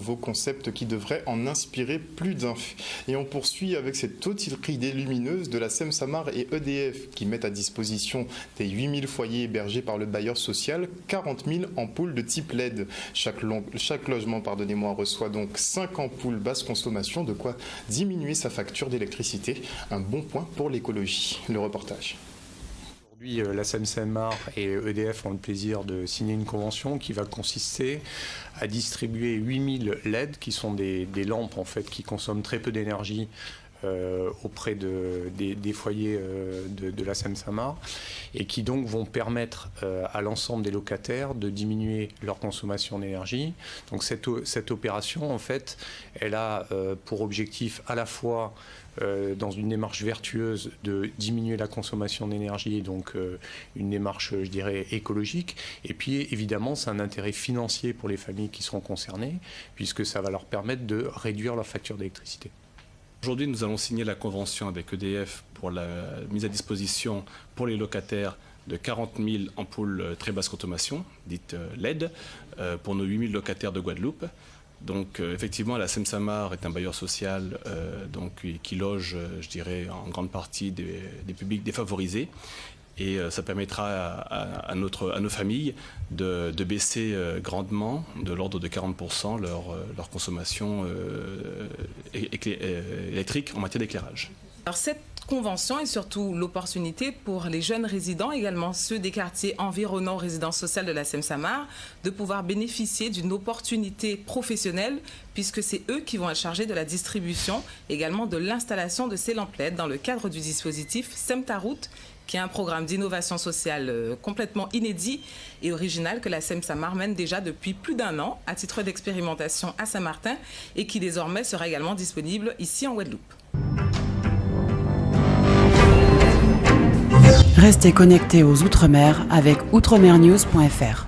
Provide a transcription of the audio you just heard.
nouveau concept qui devrait en inspirer plus d'un. Et on poursuit avec cette autre idée lumineuse de la SEM-Samar et EDF qui mettent à disposition des 8000 foyers hébergés par le bailleur social 40 000 ampoules de type LED. Chaque logement reçoit donc 5 ampoules basse consommation, de quoi diminuer sa facture d'électricité. Un bon point pour l'écologie. Le reportage. Aujourd'hui, la SEM-Samar et EDF ont le plaisir de signer une convention qui va consister à distribuer 8000 LED, qui sont des lampes en fait, qui consomment très peu d'énergie auprès des foyers de la SEM-Samar et qui donc vont permettre à l'ensemble des locataires de diminuer leur consommation d'énergie. Donc cette opération, en fait, elle a pour objectif à la fois dans une démarche vertueuse de diminuer la consommation d'énergie, donc une démarche, je dirais, écologique. Et puis, évidemment, c'est un intérêt financier pour les familles qui seront concernées, puisque ça va leur permettre de réduire leur facture d'électricité. Aujourd'hui, nous allons signer la convention avec EDF pour la mise à disposition pour les locataires de 40 000 ampoules très basse consommation, dites LED, pour nos 8 000 locataires de Guadeloupe. Donc effectivement, la SEM-Samar est un bailleur social qui loge, je dirais, en grande partie des publics défavorisés. Et ça permettra à nos familles de baisser grandement, de l'ordre de 40%, leur consommation électrique en matière d'éclairage. Alors cette convention est surtout l'opportunité pour les jeunes résidents, également ceux des quartiers environnants aux résidences sociales de la SEM-Samar, de pouvoir bénéficier d'une opportunité professionnelle, puisque c'est eux qui vont être chargés de la distribution, également de l'installation de ces lampes LED dans le cadre du dispositif SEM-Ta-Route, qui est un programme d'innovation sociale complètement inédit et original que la SEM-Samar mène déjà depuis plus d'1 an à titre d'expérimentation à Saint-Martin et qui désormais sera également disponible ici en Guadeloupe. Restez connectés aux Outre-mer avec outremernews.fr.